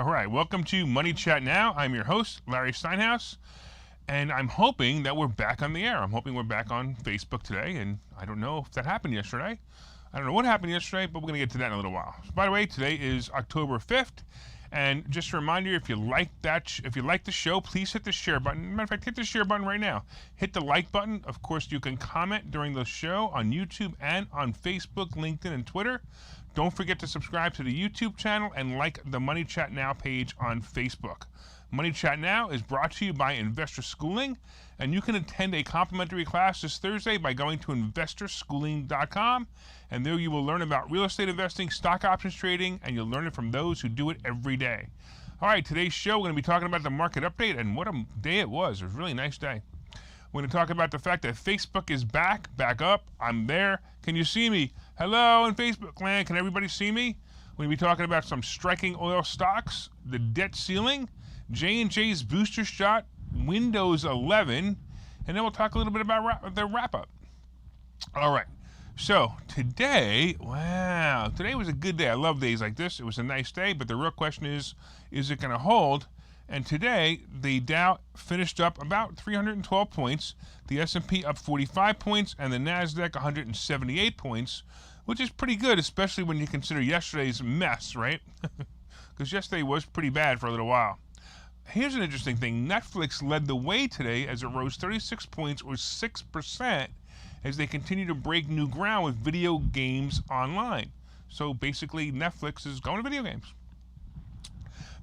All right, welcome to Money Chat Now. I'm your host, Larry Steinhouse, and I'm hoping that we're back on the air. I'm hoping we're back on Facebook today, and I don't know if that happened yesterday. I don't know what happened yesterday, but we're going to get to that in a little while. So, by the way, today is October 5th, and just a reminder, if you like the show, please hit the share button. Matter of fact, hit the share button right now. Hit the like button. Of course, you can comment during the show on YouTube and on Facebook, LinkedIn, and Twitter. Don't forget to subscribe to the YouTube channel and like the Money Chat Now page on Facebook. Money Chat Now is brought to you by Investor Schooling, and you can attend a complimentary class this Thursday by going to investorschooling.com, and there you will learn about real estate investing, stock options trading, and you'll learn it from those who do it every day. All right, today's show, we're going to be talking about the market update, and what a day it was. It was a really nice day. We're going to talk about the fact that Facebook is back up. I'm there. Can you see me? Hello in Facebook land. Can everybody see me? We're going to be talking about some striking oil stocks, the debt ceiling, J&J's booster shot, Windows 11, and then we'll talk a little bit about the wrap-up. All right. So today was a good day. I love days like this. It was a nice day, but the real question is it going to hold? And today, the Dow finished up about 312 points, the S&P up 45 points, and the NASDAQ 178 points, which is pretty good, especially when you consider yesterday's mess, right? Because yesterday was pretty bad for a little while. Here's an interesting thing. Netflix led the way today as it rose 36 points, or 6%, as they continue to break new ground with video games online. So basically, Netflix is going to video games.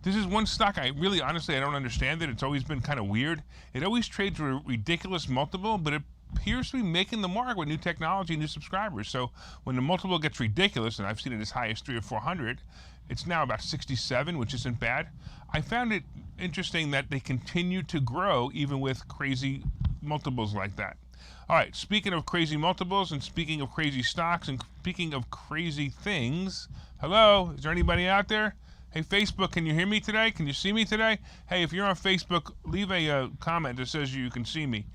This is one stock I don't understand it. It's always been kind of weird. It always trades for a ridiculous multiple, but it appears to be making the mark with new technology, new subscribers. So when the multiple gets ridiculous, and I've seen it as high as 300 or 400, it's now about 67, which isn't bad. I found it interesting that they continue to grow even with crazy multiples like that. All right, speaking of crazy multiples and speaking of crazy stocks and speaking of crazy things, hello, is there anybody out there? Hey, Facebook, can you hear me today? Can you see me today? Hey, if you're on Facebook, leave a comment that says you can see me.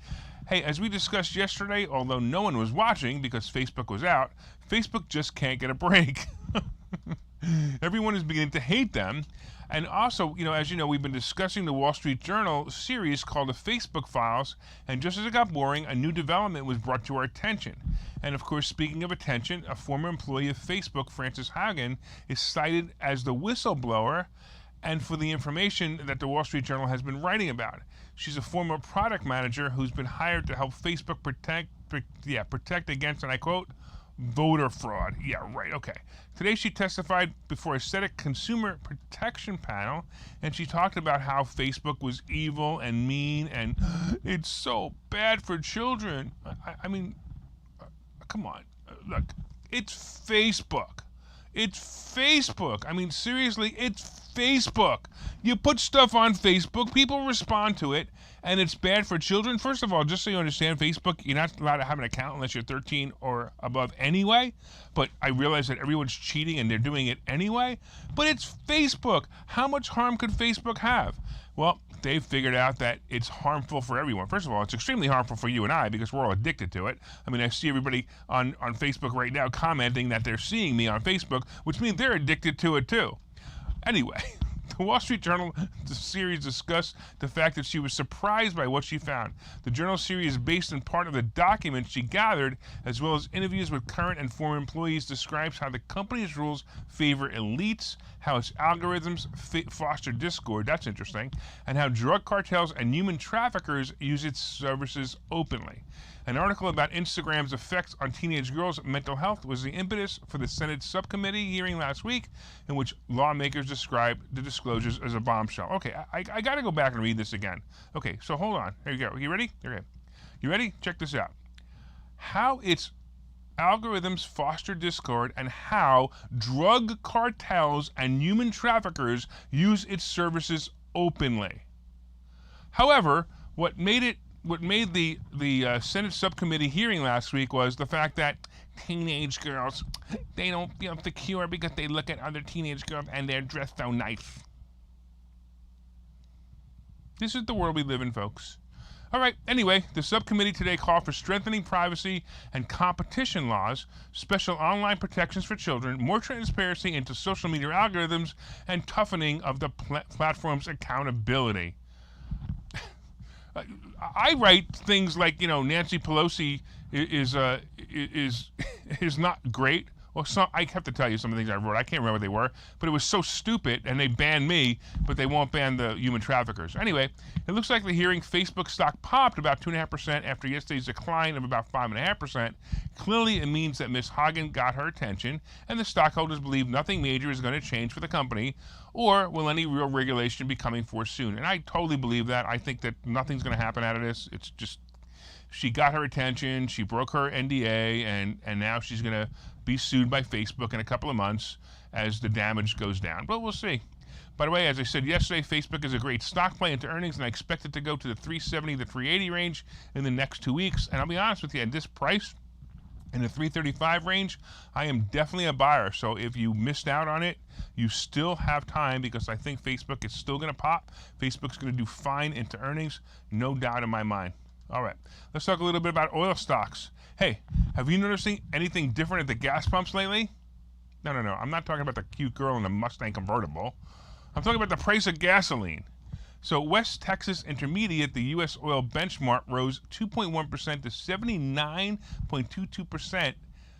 Hey, as we discussed yesterday, although no one was watching because Facebook was out, Facebook just can't get a break. Everyone is beginning to hate them. And also, as you know, we've been discussing the Wall Street Journal series called The Facebook Files, and just as it got boring, a new development was brought to our attention. And of course, speaking of attention, a former employee of Facebook, Frances Haugen, is cited as the whistleblower and for the information that the Wall Street Journal has been writing about. She's a former product manager who's been hired to help Facebook protect against, and I quote, voter fraud. Yeah, right, okay. Today she testified before a Senate Consumer Protection Panel, and she talked about how Facebook was evil and mean, and it's so bad for children. I mean, come on. Look, it's Facebook. It's Facebook. I mean, seriously, it's Facebook. You put stuff on Facebook, people respond to it, and it's bad for children. First of all, just so you understand, Facebook, you're not allowed to have an account unless you're 13 or above anyway. But I realize that everyone's cheating and they're doing it anyway. But it's Facebook. How much harm could Facebook have? Well, they've figured out that it's harmful for everyone. First of all, it's extremely harmful for you and I because we're all addicted to it. I mean, I see everybody on Facebook right now commenting that they're seeing me on Facebook, which means they're addicted to it too. Anyway, the Wall Street Journal series discussed the fact that she was surprised by what she found. The journal series is based in part of the documents she gathered, as well as interviews with current and former employees, describes how the company's rules favor elites, how its algorithms foster discord, that's interesting, and how drug cartels and human traffickers use its services openly. An article about Instagram's effects on teenage girls' mental health was the impetus for the Senate subcommittee hearing last week, in which lawmakers described the disclosures as a bombshell. Okay, I got to go back and read this again. Okay, so hold on. Here you go. You ready? Okay. You ready? Check this out. How its algorithms foster discord and how drug cartels and human traffickers use its services openly. However, what made the Senate subcommittee hearing last week was the fact that teenage girls, they don't feel secure because they look at other teenage girls and they're dressed so nice. This is the world we live in, folks. All right, anyway, the subcommittee today called for strengthening privacy and competition laws, special online protections for children, more transparency into social media algorithms, and toughening of the platform's accountability. I write things like, Nancy Pelosi is not great. Well, I have to tell you some of the things I wrote. I can't remember what they were, but it was so stupid, and they banned me, but they won't ban the human traffickers. Anyway, it looks like the hearing Facebook stock popped about 2.5% after yesterday's decline of about 5.5%. Clearly, it means that Ms. Hagen got her attention, and the stockholders believe nothing major is going to change for the company, or will any real regulation be coming forth soon. And I totally believe that. I think that nothing's going to happen out of this. It's just, she got her attention, she broke her NDA, and now she's going to be sued by Facebook in a couple of months as the damage goes down. But we'll see. By the way, as I said yesterday, Facebook is a great stock play into earnings, and I expect it to go to the 370 to 380 range in the next 2 weeks. And I'll be honest with you, at this price, in the 335 range, I am definitely a buyer. So if you missed out on it, you still have time, because I think Facebook is still going to pop. Facebook's going to do fine into earnings, no doubt in my mind. All right, let's talk a little bit about oil stocks. Hey, have you noticed anything different at the gas pumps lately? No. I'm not talking about the cute girl in the Mustang convertible. I'm talking about the price of gasoline. So West Texas Intermediate, the U.S. oil benchmark, rose 2.1% to 79.22%.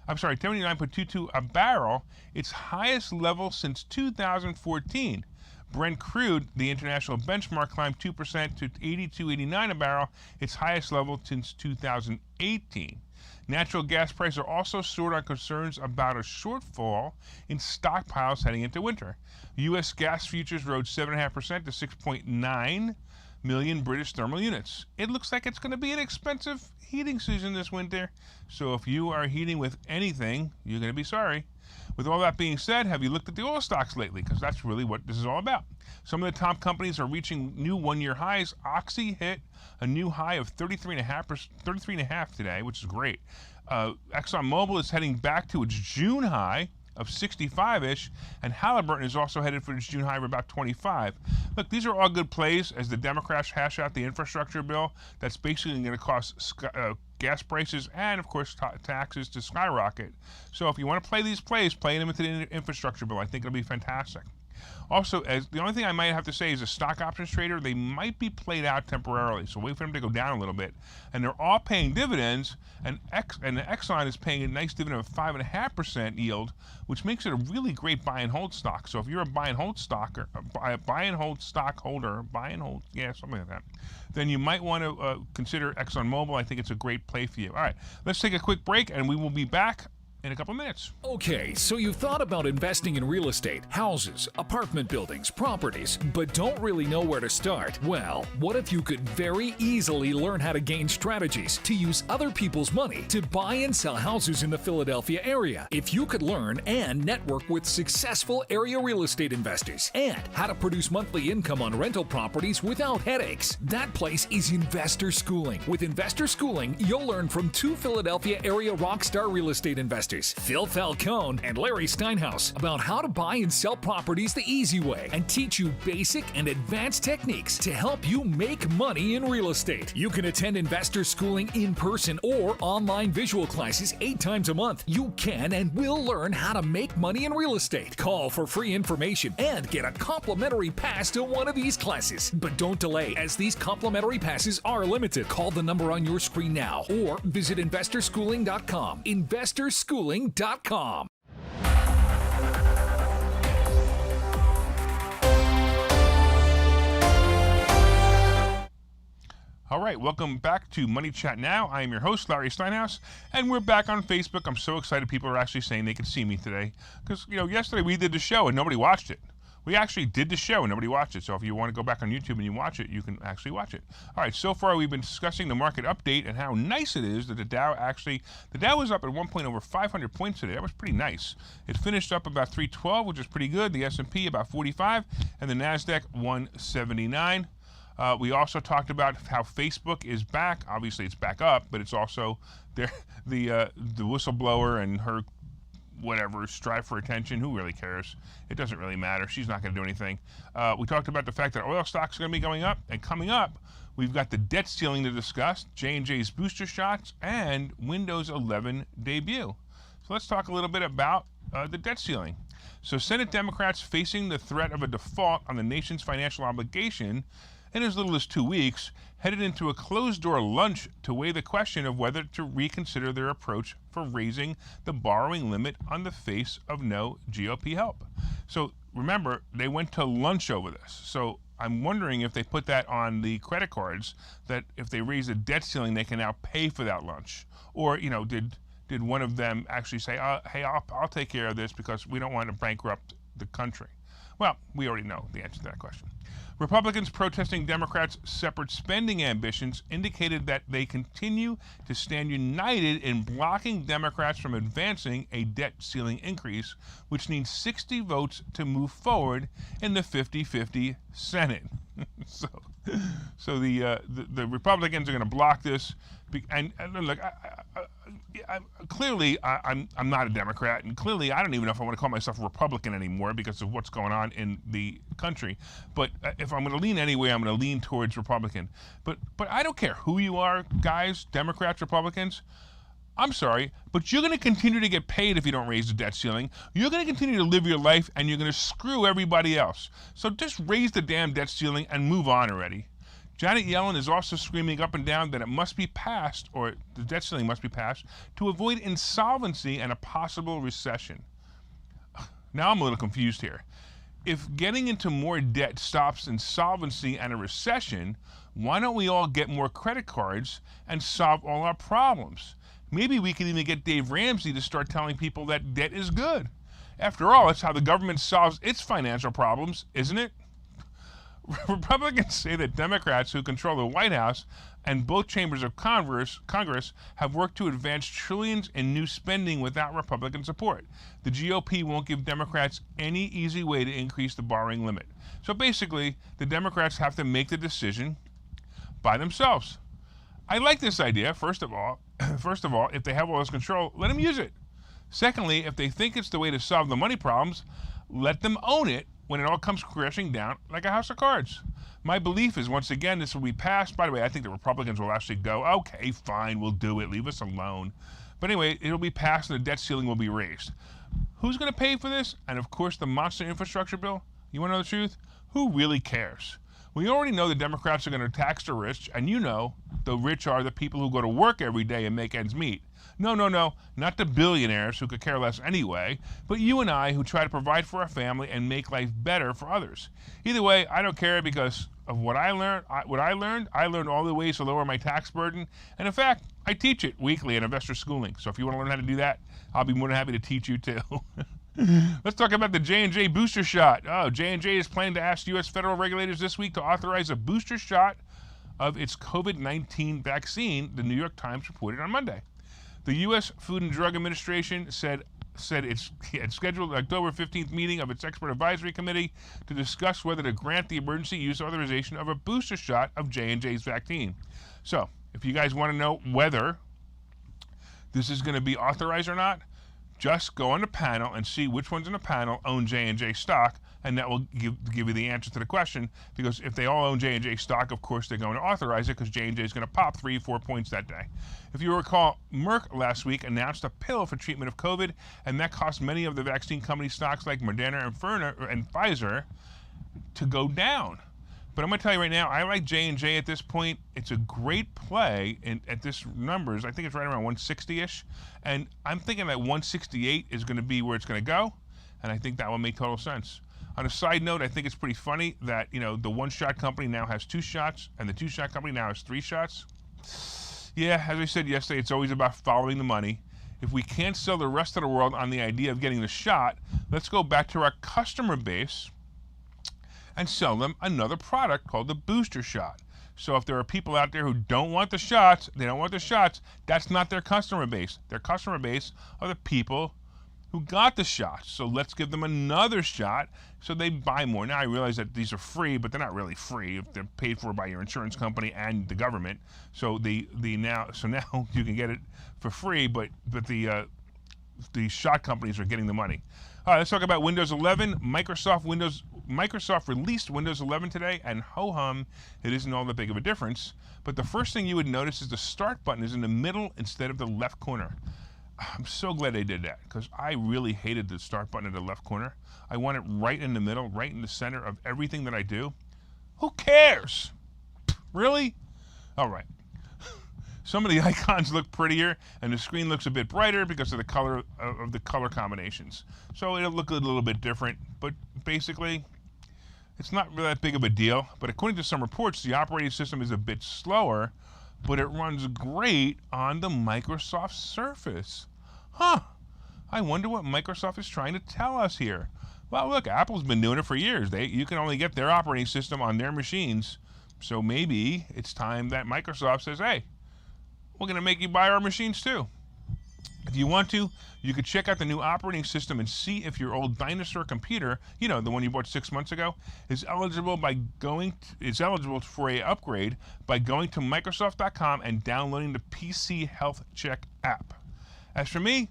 I'm sorry, 79.22 a barrel, its highest level since 2014. Brent crude, the international benchmark, climbed 2% to 82.89 a barrel, its highest level since 2018. Natural gas prices are also soared on concerns about a shortfall in stockpiles heading into winter. U.S. gas futures rose 7.5% to 6.9 million British thermal units. It looks like it's going to be an expensive heating season this winter, so if you are heating with anything, you're going to be sorry. With all that being said, have you looked at the oil stocks lately? Because that's really what this is all about. Some of the top companies are reaching new one-year highs. Oxy hit a new high of 33.5 today, which is great. ExxonMobil is heading back to its June high of 65-ish, and Halliburton is also headed for its June high of about 25. Look, these are all good plays as the Democrats hash out the infrastructure bill that's basically going to cause gas prices and, of course, taxes to skyrocket. So if you want to play these plays, play them into the infrastructure bill. I think it'll be fantastic. Also, as the only thing I might have to say is a stock options trader, they might be played out temporarily. So wait for them to go down a little bit. And they're all paying dividends, and Exxon is paying a nice dividend of 5.5% yield, which makes it a really great buy and hold stock. So if you're a buy and hold stockholder, something like that, then you might want to consider ExxonMobil. I think it's a great play for you. All right, let's take a quick break, and we will be back in a couple minutes. Okay, so you've thought about investing in real estate, houses, apartment buildings, properties, but don't really know where to start? Well, what if you could very easily learn how to gain strategies to use other people's money to buy and sell houses in the Philadelphia area? If you could learn and network with successful area real estate investors and how to produce monthly income on rental properties without headaches, that place is Investor Schooling. With Investor Schooling, you'll learn from two Philadelphia area rockstar real estate investors, Phil Falcone and Larry Steinhouse, about how to buy and sell properties the easy way and teach you basic and advanced techniques to help you make money in real estate. You can attend Investor Schooling in person or online visual classes 8 times a month. You can and will learn how to make money in real estate. Call for free information and get a complimentary pass to one of these classes. But don't delay, as these complimentary passes are limited. Call the number on your screen now or visit investorschooling.com. investorschooling.com. All right, welcome back to Money Chat Now. I am your host, Larry Steinhouse, and we're back on Facebook. I'm so excited people are actually saying they can see me today because, yesterday we did the show and nobody watched it. We actually did the show and nobody watched it. So if you want to go back on YouTube and you watch it, you can actually watch it. All right, so far we've been discussing the market update and how nice it is that the Dow was up at one point over 500 points today. That was pretty nice. It finished up about 312, which is pretty good. The S&P about 45, and the NASDAQ 179. We also talked about how Facebook is back. Obviously, it's back up, but it's also the whistleblower and her whatever, strive for attention. Who really cares? It doesn't really matter. She's not going to do anything. We talked about the fact that oil stocks are going to be going up, and coming up, we've got the debt ceiling to discuss, J&J's booster shots, and Windows 11 debut. So let's talk a little bit about the debt ceiling. So Senate Democrats facing the threat of a default on the nation's financial obligation in as little as 2 weeks, headed into a closed-door lunch to weigh the question of whether to reconsider their approach for raising the borrowing limit on the face of no GOP help. So remember, they went to lunch over this. So I'm wondering if they put that on the credit cards, that if they raise the debt ceiling, they can now pay for that lunch. Or, did one of them actually say, hey, I'll take care of this because we don't want to bankrupt the country? Well, we already know the answer to that question. Republicans protesting Democrats' separate spending ambitions indicated that they continue to stand united in blocking Democrats from advancing a debt ceiling increase, which needs 60 votes to move forward in the 50-50 Senate. So the Republicans are going to block this, and look, clearly I'm not a Democrat, and clearly I don't even know if I want to call myself a Republican anymore because of what's going on in the country. But if I'm going to lean anyway, I'm going to lean towards Republican. But I don't care who you are, guys, Democrats, Republicans. I'm sorry, but you're going to continue to get paid if you don't raise the debt ceiling. You're going to continue to live your life, and you're going to screw everybody else. So just raise the damn debt ceiling and move on already. Janet Yellen is also screaming up and down that it must be passed, or the debt ceiling must be passed, to avoid insolvency and a possible recession. Now I'm a little confused here. If getting into more debt stops insolvency and a recession, why don't we all get more credit cards and solve all our problems? Maybe we can even get Dave Ramsey to start telling people that debt is good. After all, it's how the government solves its financial problems, isn't it? Republicans say that Democrats who control the White House and both chambers of Congress have worked to advance trillions in new spending without Republican support. The GOP won't give Democrats any easy way to increase the borrowing limit. So basically, the Democrats have to make the decision by themselves. I like this idea. First of all, if they have all this control, let them use it. Secondly, if they think it's the way to solve the money problems, let them own it when it all comes crashing down like a house of cards. My belief is, once again, this will be passed. By the way, I think the Republicans will actually go, okay, fine, we'll do it, leave us alone. But anyway, it'll be passed and the debt ceiling will be raised. Who's going to pay for this? And of course, the monster infrastructure bill. You want to know the truth? Who really cares? We already know the Democrats are going to tax the rich, and the rich are the people who go to work every day and make ends meet. No, not the billionaires who could care less anyway, but you and I who try to provide for our family and make life better for others. Either way, I don't care because of what I learned. I learned all the ways to lower my tax burden, and in fact, I teach it weekly in investor schooling. So if you want to learn how to do that, I'll be more than happy to teach you too. Let's talk about the J&J booster shot. J&J is planning to ask U.S. federal regulators this week to authorize a booster shot of its COVID-19 vaccine, the New York Times reported on Monday. The U.S. Food and Drug Administration said it had scheduled an October 15th meeting of its expert advisory committee to discuss whether to grant the emergency use authorization of a booster shot of J&J's vaccine. So, if you guys want to know whether this is going to be authorized or not, just go on the panel and see which ones in the panel own J&J stock, and that will give you the answer to the question, because if they all own J&J stock, of course they're going to authorize it because J&J is going to pop 3-4 points that day. If you recall, Merck last week announced a pill for treatment of COVID, and that caused many of the vaccine company stocks like Moderna and Pfizer to go down. But I'm going to tell you right now, I like J&J at this point. It's a great play at this numbers. I think it's right around 160-ish. And I'm thinking that 168 is going to be where it's going to go. And I think that will make total sense. On a side note, I think it's pretty funny that, the one-shot company now has 2 shots, and the 2-shot company now has 3 shots. Yeah, as I said yesterday, it's always about following the money. If we can't sell the rest of the world on the idea of getting the shot, let's go back to our customer base and sell them another product called the booster shot. So if there are people out there who don't want the shots, that's not their customer base. Their customer base are the people who got the shots. So let's give them another shot so they buy more. Now I realize that these are free, but they're not really free if they're paid for by your insurance company and the government. So now you can get it for free, but the the shot companies are getting the money. All right, let's talk about Windows 11. Microsoft released Windows 11 today, and ho-hum, it isn't all that big of a difference. But the first thing you would notice is the start button is in the middle instead of the left corner. I'm so glad they did that, because I really hated the start button in the left corner. I want it right in the middle, right in the center of everything that I do. Who cares? Really? All right. Some of the icons look prettier, and the screen looks a bit brighter because of the color combinations. So it'll look a little bit different, but basically, it's not really that big of a deal. But according to some reports, the operating system is a bit slower, but it runs great on the Microsoft Surface. Huh. I wonder what Microsoft is trying to tell us here. Well, look, Apple's been doing it for years. You can only get their operating system on their machines. So maybe it's time that Microsoft says, hey, we're going to make you buy our machines too. If you want to, you could check out the new operating system and see if your old dinosaur computer, you know, the one you bought 6 months ago, is eligible for a upgrade by going to Microsoft.com and downloading the PC Health Check app. As for me,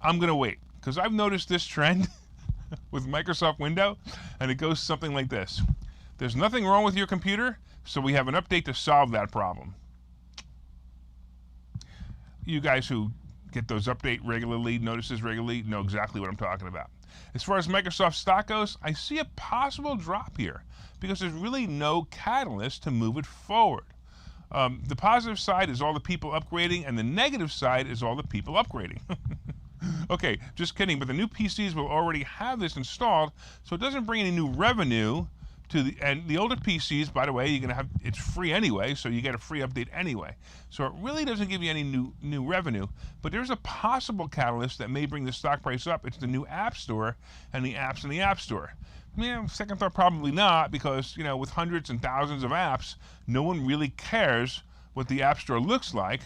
I'm going to wait, because I've noticed this trend with Microsoft Windows, and it goes something like this. There's nothing wrong with your computer, so we have an update to solve that problem. You guys who get those notices regularly, know exactly what I'm talking about. As far as Microsoft stock goes, I see a possible drop here because there's really no catalyst to move it forward. The positive side is all the people upgrading, and the negative side is all the people upgrading. Okay, just kidding, but the new PCs will already have this installed, so it doesn't bring any new revenue and the older PCs, by the way, it's free anyway, so you get a free update anyway. So it really doesn't give you any new revenue, but there's a possible catalyst that may bring the stock price up. It's the new App Store and the apps in the App Store. Yeah, second thought, probably not, because, you know, with hundreds and thousands of apps, no one really cares what the App Store looks like.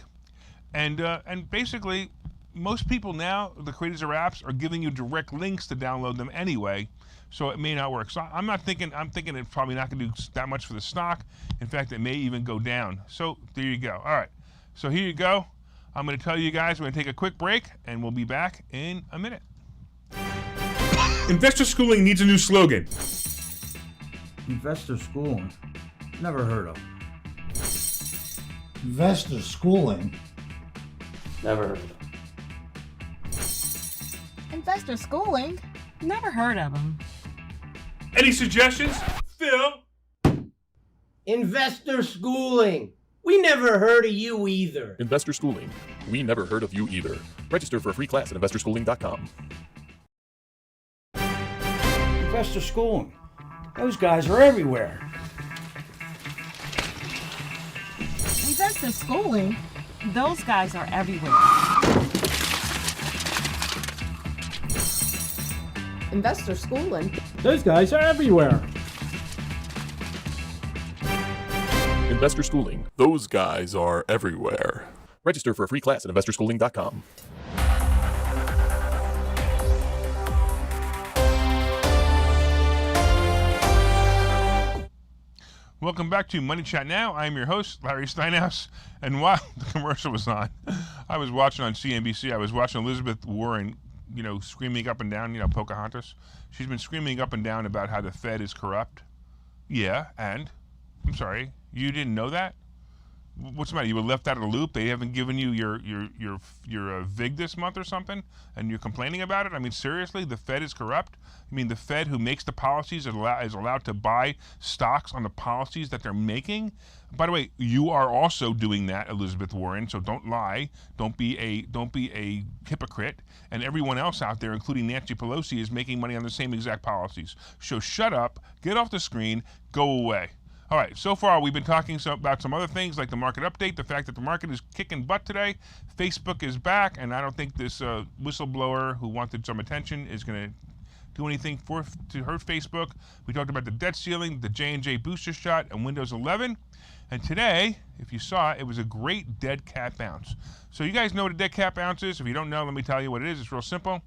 And basically, most people now, the creators of apps, are giving you direct links to download them anyway. So it may not work. So I'm thinking it's probably not going to do that much for the stock. In fact, it may even go down. So there you go. All right. So here you go. I'm going to tell you guys, we're going to take a quick break, and we'll be back in a minute. Investor schooling needs a new slogan. Investor schooling? Never heard of. Investor schooling? Never heard of. Investor schooling? Never heard of them. Any suggestions? Phil? Investor schooling. We never heard of you either. Investor Schooling. We never heard of you either. Register for a free class at investorschooling.com. Investor schooling. Those guys are everywhere. Investor schooling? Those guys are everywhere. Investor schooling? Those guys are everywhere. Investor Schooling. Those guys are everywhere. Register for a free class at investorschooling.com. Welcome back to Money Chat Now. I am your host, Larry Steinhouse. And while the commercial was on, I was watching on CNBC. I was watching Elizabeth Warren, screaming up and down, Pocahontas. She's been screaming up and down about how the Fed is corrupt. Yeah, and? I'm sorry, you didn't know that? What's the matter? You were left out of the loop? They haven't given you your VIG this month or something, and you're complaining about it? I mean, seriously, the Fed is corrupt? I mean, the Fed, who makes the policies, is allowed to buy stocks on the policies that they're making? By the way, you are also doing that, Elizabeth Warren. So don't lie. Don't be a hypocrite. And everyone else out there, including Nancy Pelosi, is making money on the same exact policies. So shut up, get off the screen, go away. All right, so far we've been talking about some other things like the market update, the fact that the market is kicking butt today. Facebook is back, and I don't think this whistleblower who wanted some attention is going to do anything to hurt Facebook. We talked about the debt ceiling, the J&J booster shot, and Windows 11. And today, if you saw it, was a great dead cat bounce. So you guys know what a dead cat bounce is? If you don't know, let me tell you what it is. It's real simple.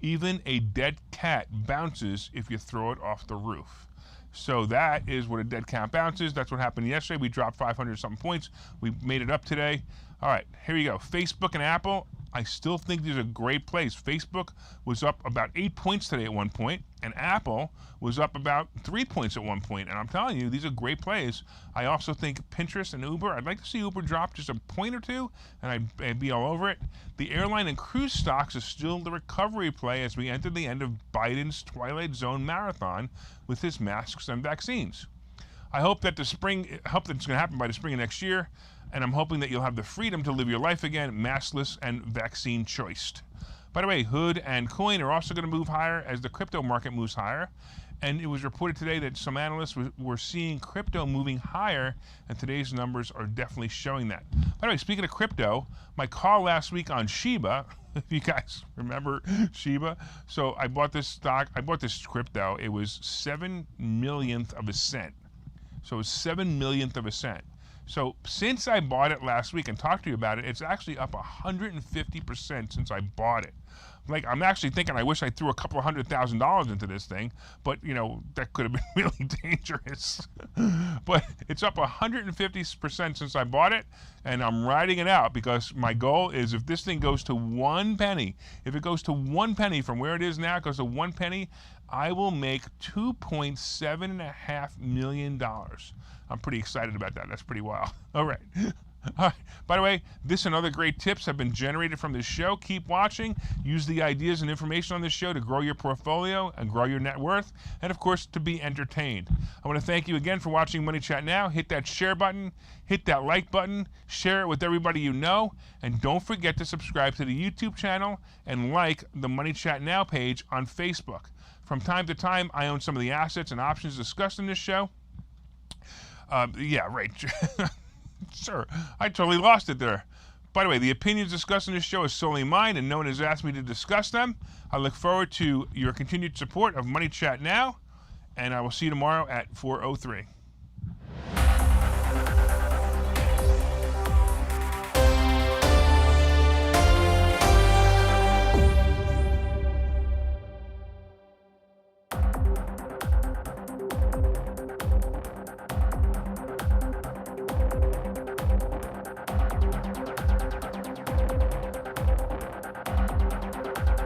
Even a dead cat bounces if you throw it off the roof. So that is what a dead cat bounce is. That's what happened yesterday. We dropped 500 something points. We made it up today. All right, here you go. Facebook and Apple I still think these are great plays. Facebook was up about 8 points today at one point, and Apple was up about 3 points at one point. And I'm telling you, these are great plays. I also think Pinterest and Uber, I'd like to see Uber drop just a point or two, and I'd be all over it. The airline and cruise stocks is still the recovery play as we enter the end of Biden's Twilight Zone marathon with his masks and vaccines. I hope that it's going to happen by the spring of next year, and I'm hoping that you'll have the freedom to live your life again, maskless and vaccine choiced. By the way, Hood and Coin are also going to move higher as the crypto market moves higher, and it was reported today that some analysts were seeing crypto moving higher, and today's numbers are definitely showing that. By the way, speaking of crypto, my call last week on Shiba, if you guys remember Shiba, so I bought this crypto, it was 7 millionth of a cent. So it's 7 millionth of a cent. So since I bought it last week and talked to you about it, it's actually up 150% since I bought it. Like, I'm actually thinking I wish I threw a couple of $100,000 into this thing, but that could have been really dangerous. But it's up 150% since I bought it, and I'm riding it out because my goal is if this thing goes to 1 penny, if it goes to 1 penny from where it is now, it goes to 1 penny, I will make $2.75 million. I'm pretty excited about that. That's pretty wild. All right. By the way, this and other great tips have been generated from this show. Keep watching. Use the ideas and information on this show to grow your portfolio and grow your net worth, and of course, to be entertained. I want to thank you again for watching Money Chat Now. Hit that share button, hit that like button, share it with everybody you know, and don't forget to subscribe to the YouTube channel and like the Money Chat Now page on Facebook. From time to time, I own some of the assets and options discussed in this show. Yeah, right. Sure, I totally lost it there. By the way, the opinions discussed in this show is solely mine, and no one has asked me to discuss them. I look forward to your continued support of Money Chat Now, and I will see you tomorrow at 4:03.